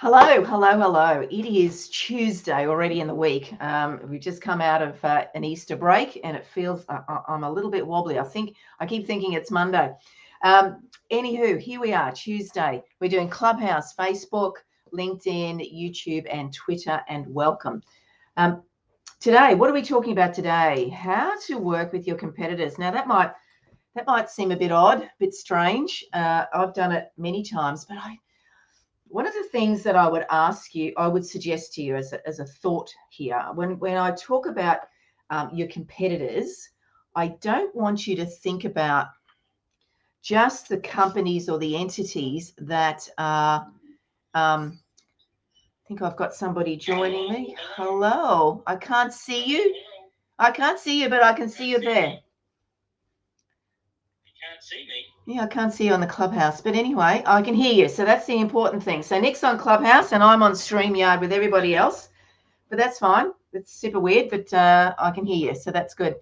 Hello, hello, hello. It is Tuesday already in the week. We've just come out of an Easter break and it feels I'm a little bit wobbly. I keep thinking it's Monday. Anywho, here we are, Tuesday. We're doing Clubhouse, Facebook, LinkedIn, YouTube, and Twitter, and welcome. Today, what are we talking about today? How to work with your competitors. Now, that might seem a bit odd, a bit strange. I've done it many times, but one of the things that I would suggest to you as a thought here, when I talk about your competitors, I don't want you to think about just the companies or the entities that are, I think I've got somebody joining me. Hello, I can't see you. I can't see you, but I can see you there. Can't see me. Yeah, I can't see you on the Clubhouse, but anyway, I can hear you. So that's the important thing. So Nick's on Clubhouse and I'm on StreamYard with everybody else, but that's fine. It's super weird, but I can hear you, so that's good.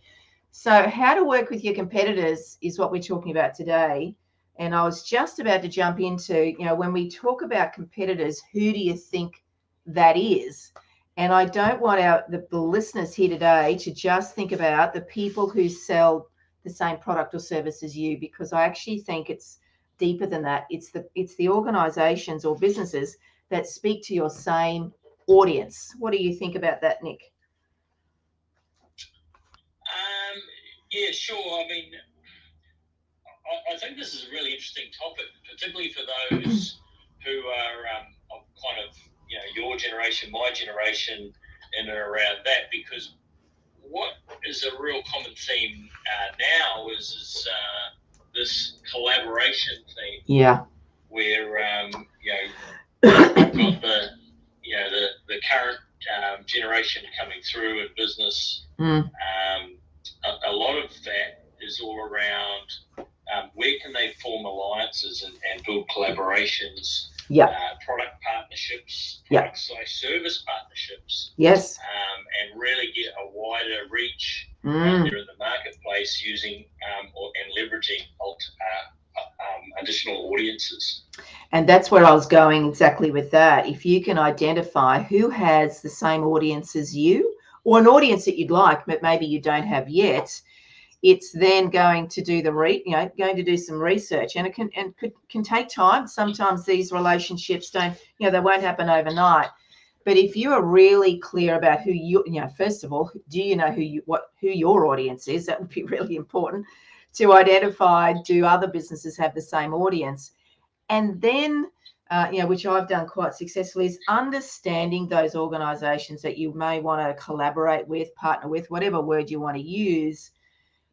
So how to work with your competitors is what we're talking about today. And I was just about to jump into, when we talk about competitors, who do you think that is? And I don't want the listeners here today to just think about the people who sell the same product or service as you, because I actually think it's deeper than that. It's the organizations or businesses that speak to your same audience. What do you think about that, Nick? Yeah, sure. I mean, I think this is a really interesting topic, particularly for those who are of kind of, your generation, my generation, and around that, because what is a real common theme now is this collaboration theme. Yeah. Where, we've got the current generation coming through in business. A lot of that is all around where can they form alliances and build collaborations, product partnerships, product/service partnerships. Yes. And really get a wider reach out there in the marketplace using and leveraging additional audiences. And that's where I was going exactly with that. If you can identify who has the same audience as you, or an audience that you'd like, but maybe you don't have yet, it's then going to do going to do some research, and it can take time. Sometimes these relationships they won't happen overnight. But if you are really clear about who first of all, do you know who your audience is? That would be really important to identify. Do other businesses have the same audience? And then, which I've done quite successfully, is understanding those organizations that you may want to collaborate with, partner with, whatever word you want to use,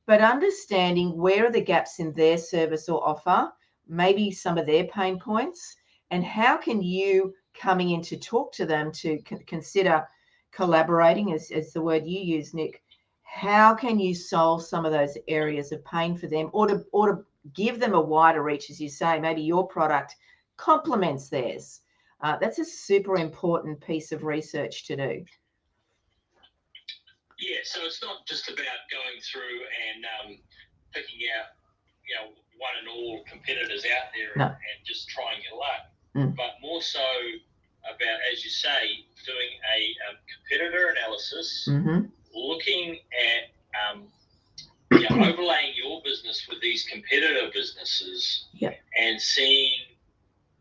but understanding where are the gaps in their service or offer, maybe some of their pain points, and how can you, coming in to talk to them, to consider collaborating, as the word you use, Nick, how can you solve some of those areas of pain for them, or to give them a wider reach, as you say, maybe your product complements theirs. That's a super important piece of research to do. Yeah, so it's not just about going through and picking out, one and all competitors out there and just trying your luck, but more so about, as you say, doing a competitor analysis, looking at overlaying your business with these competitor businesses, and seeing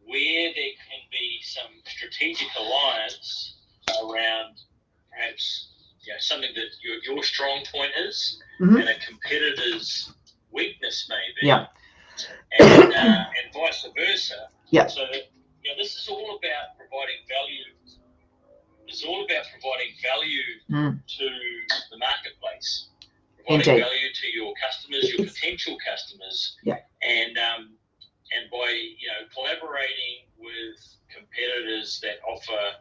where there can be some strategic alliance around perhaps something that your strong point is, and a competitor's weakness may be, and vice versa. So that this is all about providing value. It's all about providing value to the marketplace, providing value to your customers, your potential customers, and by collaborating with competitors that offer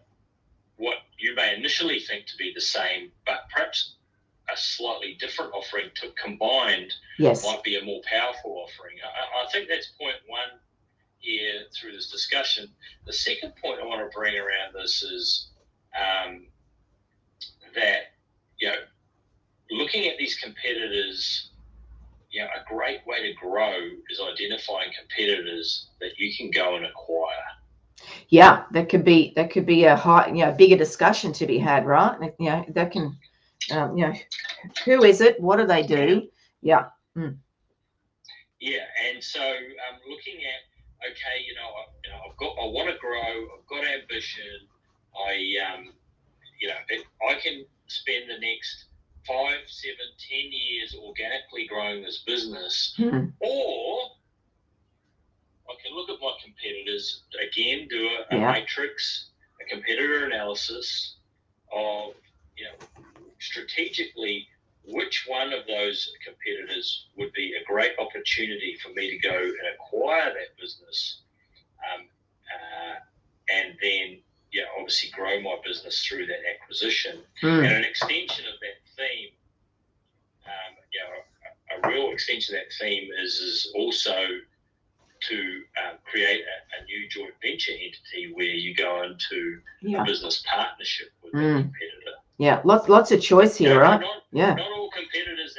what you may initially think to be the same, but perhaps a slightly different offering combined might be a more powerful offering. I think that's point one here through this discussion. The second point I want to bring around this is that looking at these competitors, a great way to grow is identifying competitors that you can go and acquire. Yeah, that could be a high, bigger discussion to be had, right? That can, who is it? What do they do? Yeah. Mm. Yeah, and so looking at, okay, I want to grow, I've got ambition, I can spend the next 5, 7, 10 years organically growing this business, or I can look at my competitors, again, do a matrix, a competitor analysis of, strategically, which one of those competitors would be a great opportunity for me to go and acquire that business, and then, obviously grow my business through that acquisition. And an extension of that theme, a real extension of that theme is also to create a new joint venture entity where you go into a business partnership with a competitor. Yeah, lots of choice here, right? Not all competitors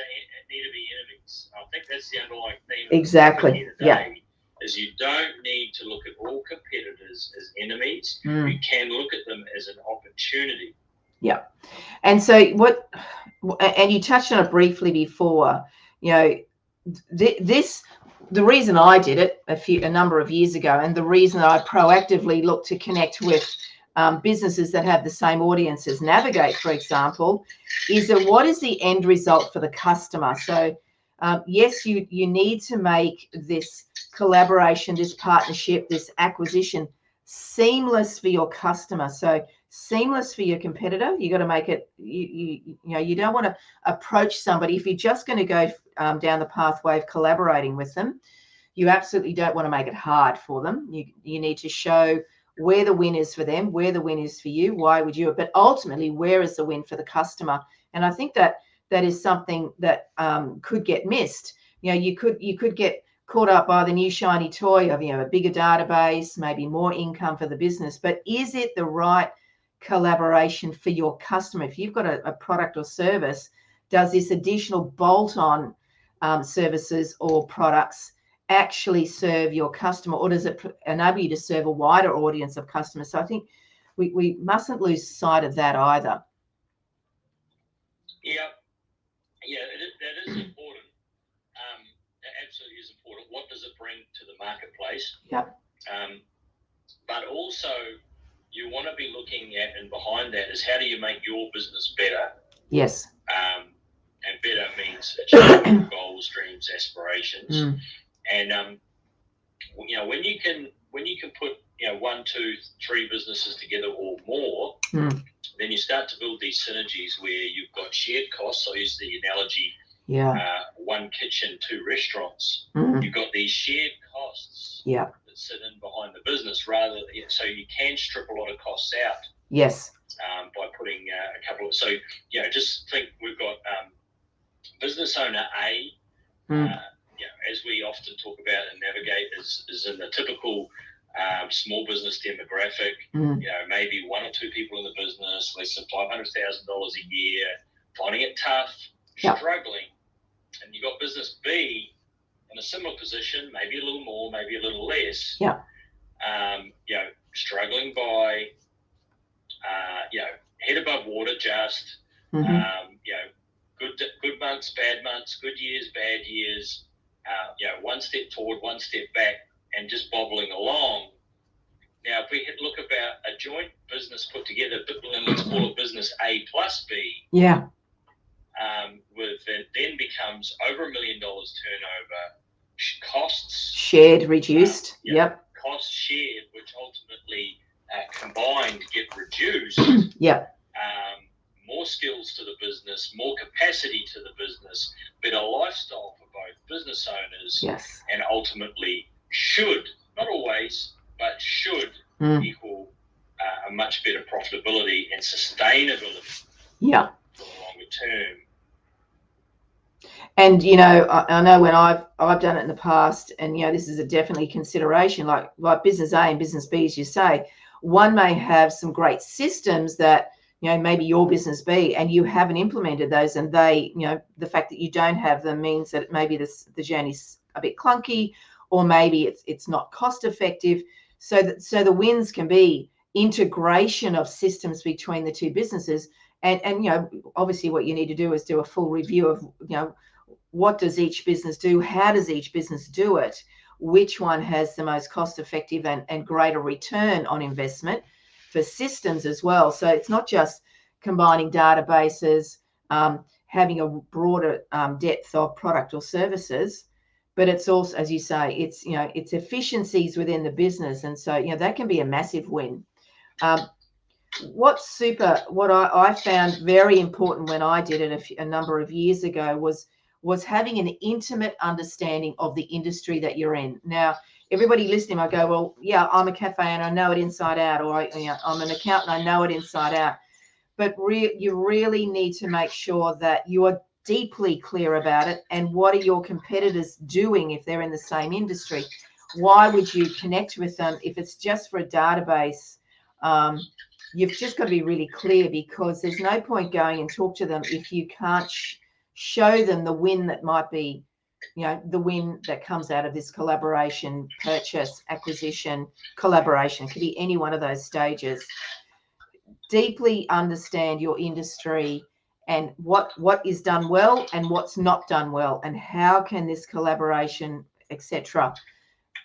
need to be enemies. I think that's the underlying theme. Exactly. Here today, is you don't need to look at all competitors as enemies. You can look at them as an opportunity. Yeah, and so and you touched on it briefly before. The reason I did it a number of years ago, and the reason I proactively looked to connect with businesses that have the same audience as Navigate, for example, is that what is the end result for the customer? So yes, you need to make this collaboration, this partnership, this acquisition seamless for your customer. So seamless for your competitor. You got to make it, you don't want to approach somebody if you're just going to go down the pathway of collaborating with them. You absolutely don't want to make it hard for them. You need to show where the win is for them, where the win is for you, why would you, but ultimately where is the win for the customer? And I think that is something that could get missed. You could get caught up by the new shiny toy of a bigger database, maybe more income for the business, but is it the right collaboration for your customer? If you've got a product or service, does this additional bolt-on services or products actually serve your customer, or does it enable you to serve a wider audience of customers? So I think we mustn't lose sight of that either. That is important. It absolutely is important. What does it bring to the marketplace? Yep. But also, you want to be looking at, and behind that is, how do you make your business better? Yes. And better means achieving goals, dreams, aspirations. And when you can put 1, 2, 3 businesses together or more, then you start to build these synergies where you've got shared costs. So I use the analogy, 1 kitchen, 2 restaurants. You've got these shared costs that sit in behind the business, so you can strip a lot of costs out. Yes. By putting a couple of, so just think we've got business owner A. As we often talk about and Navigate, is in the typical small business demographic. Maybe 1 or 2 people in the business, less than $500,000 a year, finding it tough, struggling. And you've got business B in a similar position, maybe a little more, maybe a little less. Struggling by, head above water, just good months, bad months, good years, bad years. 1 step forward, 1 step back, and just bobbling along. Now, if we look about a joint business put together, and let's call it business A plus B. Then becomes over $1 million turnover, costs shared, reduced. Costs shared, which ultimately combined get reduced. More skills to the business, more capacity to the business, better lifestyle for both business owners, and ultimately should, not always, but should equal a much better profitability and sustainability for the longer term. And I know when I've done it in the past, and this is a definitely consideration, like business A and business B, as you say, one may have some great systems that maybe your business B, and you haven't implemented those, and they, the fact that you don't have them means that maybe the journey's a bit clunky, or maybe it's not cost effective. So the wins can be integration of systems between the two businesses. And obviously what you need to do is do a full review of, what does each business do? How does each business do it? Which one has the most cost effective and greater return on investment for systems as well? So it's not just combining databases, having a broader depth of product or services, but it's also, as you say, it's efficiencies within the business. And so, that can be a massive win. What I found very important when I did it a number of years ago was having an intimate understanding of the industry that you're in. Now, everybody listening might go, well, yeah, I'm a cafe and I know it inside out, or I'm an accountant, I know it inside out. But you really need to make sure that you are deeply clear about it. And what are your competitors doing if they're in the same industry? Why would you connect with them if it's just for a database? You've just got to be really clear, because there's no point going and talk to them if you can't show them the win that might be, the win that comes out of this collaboration, purchase, acquisition, collaboration. It could be any one of those stages. Deeply understand your industry and what is done well and what's not done well, and how can this collaboration, etc.,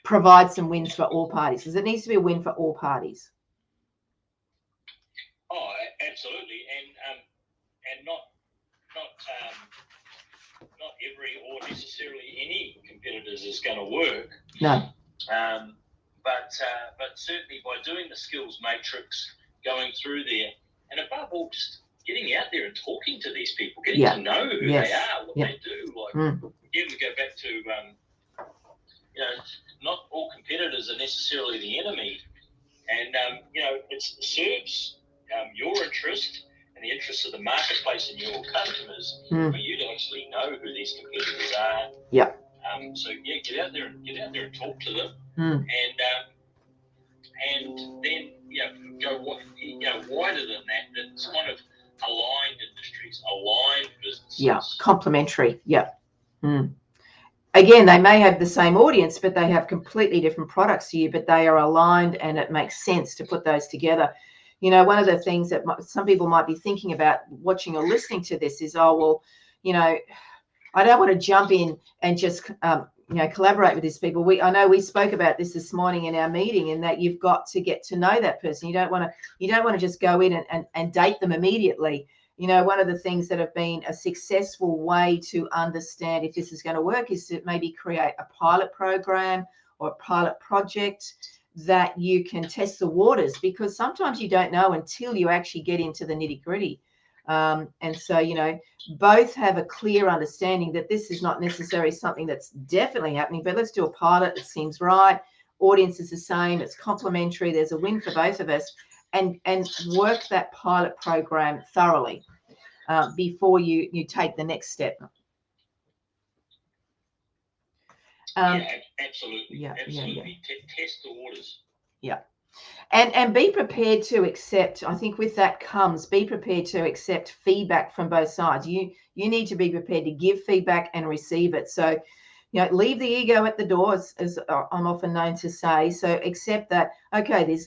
provide some wins for all parties, because it needs to be a win for all parties. Oh, absolutely, and not every or necessarily any competitors is going to work. No. But certainly by doing the skills matrix, going through there, and above all, just getting out there and talking to these people, getting to know who they are, what they do. Again, we go back to not all competitors are necessarily the enemy, and it serves your interest and the interests of the marketplace and your customers for you to actually know who these competitors are. Yeah. So get out there and talk to them, and then go wider than that. That's kind of aligned industries, aligned businesses. Yeah, complementary. Yeah. Again, they may have the same audience, but they have completely different products to you, but they are aligned, and it makes sense to put those together. One of the things that some people might be thinking about watching or listening to this is, I don't want to jump in and just, collaborate with these people. I know we spoke about this morning in our meeting, in that you've got to get to know that person. You don't want to just go in and date them immediately. One of the things that have been a successful way to understand if this is going to work is to maybe create a pilot program or a pilot project that you can test the waters, because sometimes you don't know until you actually get into the nitty-gritty. And so, both have a clear understanding that this is not necessarily something that's definitely happening, but let's do a pilot. It seems right. Audience is the same. It's complementary. There's a win for both of us, and work that pilot program thoroughly before you take the next step. Absolutely. Absolutely. Test the waters. Yeah. And be prepared to accept, I think with that comes, be prepared to accept feedback from both sides. You need to be prepared to give feedback and receive it. So, leave the ego at the door, as I'm often known to say. So accept that, okay,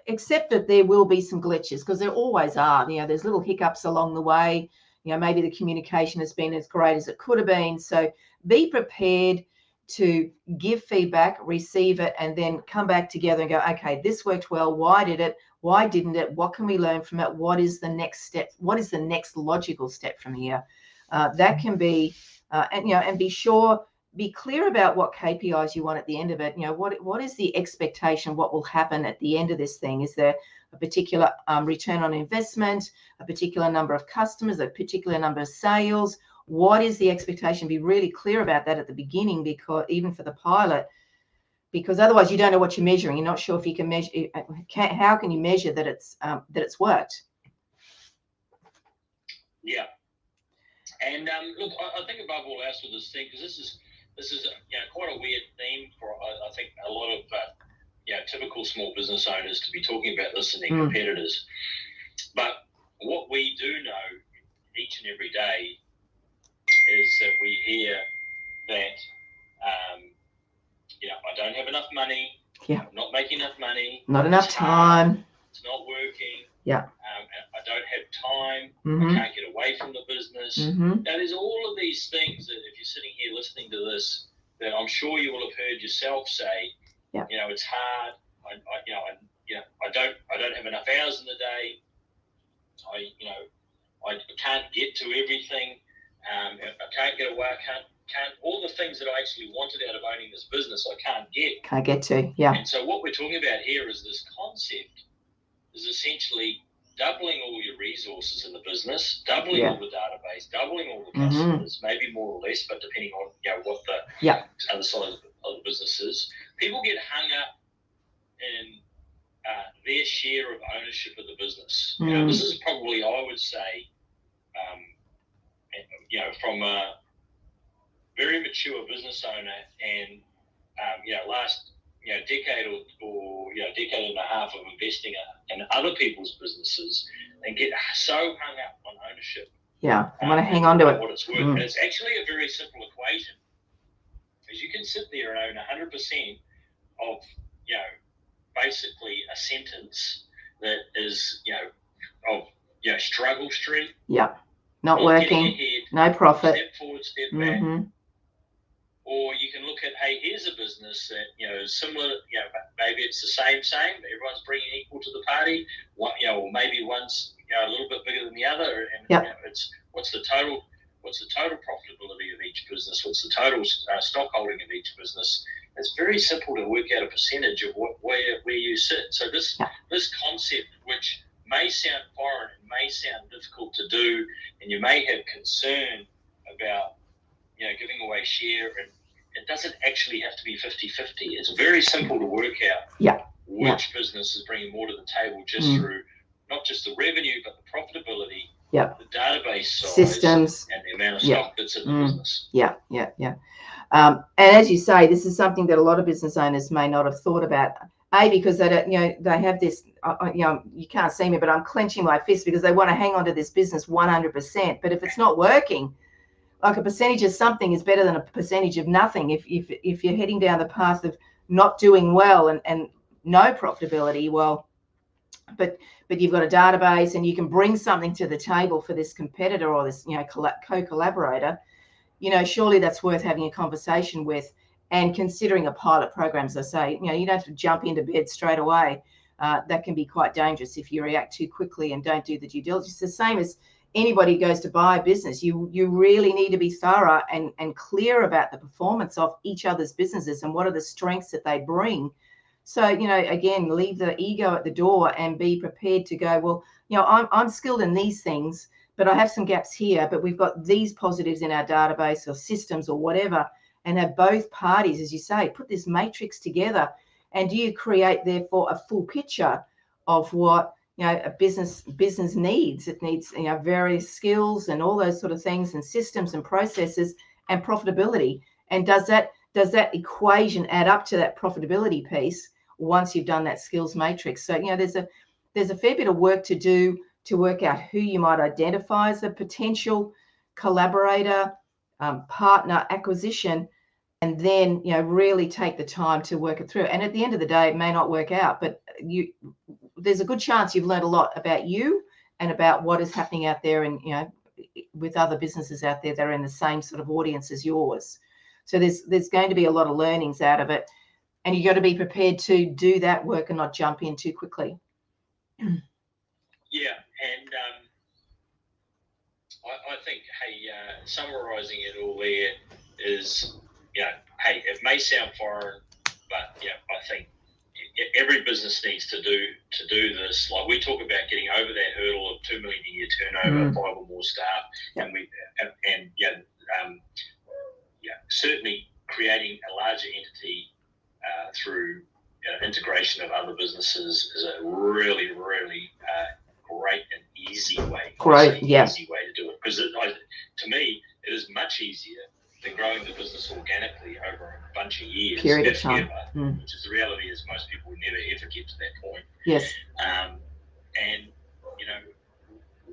accept that there will be some glitches, because there always are. There's little hiccups along the way. Maybe the communication has been as great as it could have been. So be prepared to give feedback, receive it, and then come back together and go, okay, this worked well. Why did it? Why didn't it? What can we learn from it? What is the next step? What is the next logical step from here? That can be, and be sure, be clear about what KPIs you want at the end of it. What is the expectation? What will happen at the end of this thing? Is there a particular return on investment, a particular number of customers, a particular number of sales? What is the expectation? Be really clear about that at the beginning, because even for the pilot, because otherwise you don't know what you're measuring. You're not sure if you can measure. How can you measure that it's worked? Yeah, and look, I think above all else with this thing, because this is quite a weird theme for I think a lot of typical small business owners to be talking about this and their competitors. But what we do know each and every day is that we hear that I don't have enough money, Yeah. I'm not making enough money. Not enough time. It's not working. Yeah. I don't have time. Mm-hmm. I can't get away from the business. Mm-hmm. Now, there's all of these things that if you're sitting here listening to this, that I'm sure you will have heard yourself say, yeah. You know, it's hard. I don't have enough hours in the day. I can't get to everything. I can't get away. I can't all the things that I actually wanted out of owning this business, I can't get. Can't get to, yeah. And so what we're talking about here is this concept is essentially doubling all your resources in the business, doubling all the database, doubling all the customers, maybe more or less, but depending on what the other side of the business is. People get hung up in their share of ownership of the business. This is probably, I would say, from a very mature business owner and last decade or decade and a half of investing in other people's businesses and get so hung up on ownership. Yeah, I want to hang on to it. What it's worth. And it's actually a very simple equation. Because you can sit there and own 100% of basically a sentence that is of struggle street. Yeah, not working, ahead, no profit. Step forward, step back. Or you can look at, hey, here's a business that is similar. Maybe it's the same. Everyone's bringing equal to the party. Or maybe one's a little bit bigger than the other. And it's what's the total profitability of each business? What's the total stock holding of each business? It's very simple to work out a percentage of where you sit. So this concept, which may sound foreign and may sound difficult to do, and you may have concern about giving away share, and it doesn't actually have to be 50-50. It's very simple to work out which business is bringing more to the table just through not just the revenue, but the profitability, the database size, systems, and the amount of stock that's in the business. And as you say, this is something that a lot of business owners may not have thought about. Because they don't, they have this, you can't see me, but I'm clenching my fist because they want to hang on to this business 100%. But if it's not working, like a percentage of something is better than a percentage of nothing. If you're heading down the path of not doing well and no profitability, well, but you've got a database and you can bring something to the table for this competitor or this co-collaborator, surely that's worth having a conversation with and considering a pilot program. As I say, you don't have to jump into bed straight away. That can be quite dangerous if you react too quickly and don't do the due diligence. It's the same as anybody who goes to buy a business. You really need to be thorough and clear about the performance of each other's businesses and what are the strengths that they bring. So, again, leave the ego at the door and be prepared to go, well, I'm skilled in these things, but I have some gaps here, but we've got these positives in our database or systems or whatever, and have both parties, as you say, put this matrix together. And do you create, therefore, a full picture of what a business needs? It needs various skills and all those sort of things, and systems and processes and profitability. And does that equation add up to that profitability piece once you've done that skills matrix? So there's a fair bit of work to do to work out who you might identify as a potential collaborator, partner acquisition, and then really take the time to work it through. And at the end of the day, it may not work out, but there's a good chance you've learned a lot about you and about what is happening out there, and with other businesses out there that are in the same sort of audience as yours. So there's going to be a lot of learnings out of it, and you've got to be prepared to do that work and not jump in too quickly. Yeah, and I think, summarising it all there is, it may sound foreign, but I think every business needs to do this. Like, we talk about getting over that hurdle of 2 million a year turnover, 5 or more staff, certainly creating a larger entity through integration of other businesses is a really, really great and easy way. Easy way to do it, because to me it is much easier than growing the business organically over a bunch of years, period of time, which is the reality. Is most people would never ever get to that point. Yes. And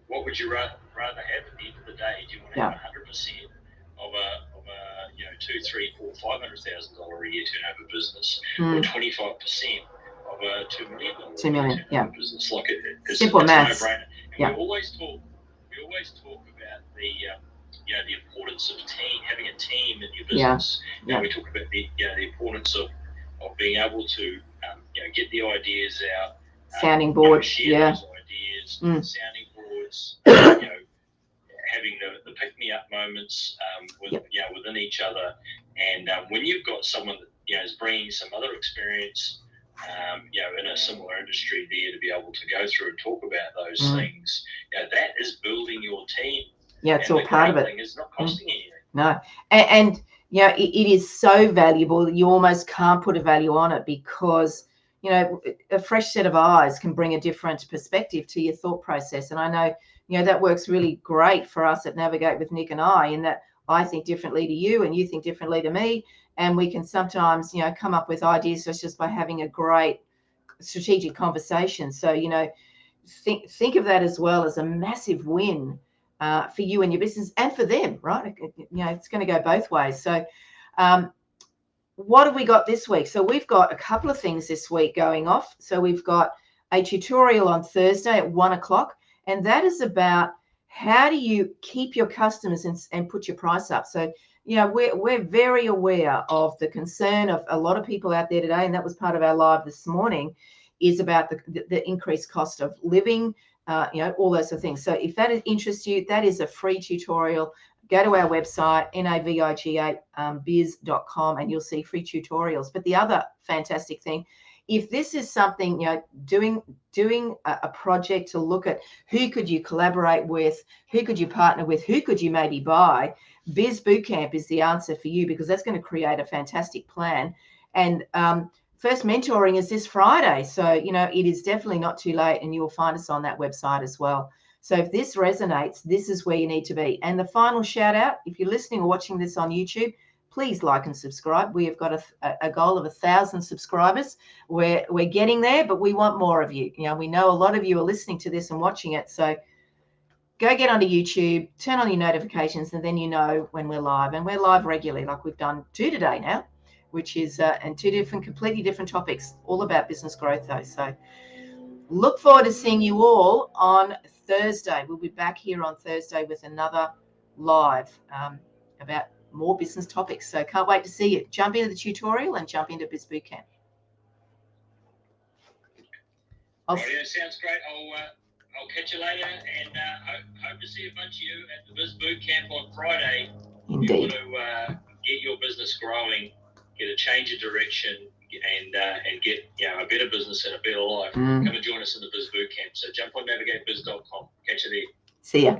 what would you rather have at the end of the day? Do you want to have 100% of a $200,000, $300,000, $400,000, $500,000 a year turnover business, or 25% of a $2 million $2 million, turnover business. Like it's simple maths. No brainer. And we always talk about the importance of having a team in your business. We talk about the importance of being able to get the ideas out, sounding board, share those ideas, sounding boards, having the pick me up moments within each other. And when you've got someone that is bringing some other experience, in a similar industry there, to be able to go through and talk about those things, that is building your team. Yeah, it's all part of it. It's not costing anything. No, and it is so valuable. You almost can't put a value on it, because a fresh set of eyes can bring a different perspective to your thought process. And I know that works really great for us at Navigate with Nick and I, in that I think differently to you and you think differently to me, and we can sometimes come up with ideas just by having a great strategic conversation. So think of that as well as a massive win for you and your business, and for them, right? It's going to go both ways. So what have we got this week? So we've got a couple of things this week going off. So we've got a tutorial on Thursday at 1:00, and that is about how do you keep your customers and put your price up. So we're very aware of the concern of a lot of people out there today, and that was part of our live this morning, is about the increased cost of living, all those sort of things. So if that interests you, that is a free tutorial. Go to our website, navigate biz.com, and you'll see free tutorials. But the other fantastic thing, if this is something, doing a project to look at who could you collaborate with, who could you partner with, who could you maybe buy, Biz Bootcamp is the answer for you, because that's going to create a fantastic plan. And first mentoring is this Friday. So, it is definitely not too late, and you'll find us on that website as well. So if this resonates, this is where you need to be. And the final shout out, if you're listening or watching this on YouTube, please like and subscribe. We have got a goal of 1,000 subscribers. We're getting there, but we want more of you. We know a lot of you are listening to this and watching it. So go get onto YouTube, turn on your notifications, and then when we're live. And we're live regularly, like we've done 2 today now, which is and 2 completely different topics, all about business growth though. So look forward to seeing you all on Thursday. We'll be back here on Thursday with another live about more business topics. So can't wait to see you. Jump into the tutorial and jump into Biz Bootcamp. Sounds great. I'll catch you later, and hope to see a bunch of you at the Biz Bootcamp on Friday. Indeed. You want to get your business growing, get a change of direction, and get a better business and a better life. Come and join us in the Biz Bootcamp. So jump on navigatebiz.com. Catch you there. See ya.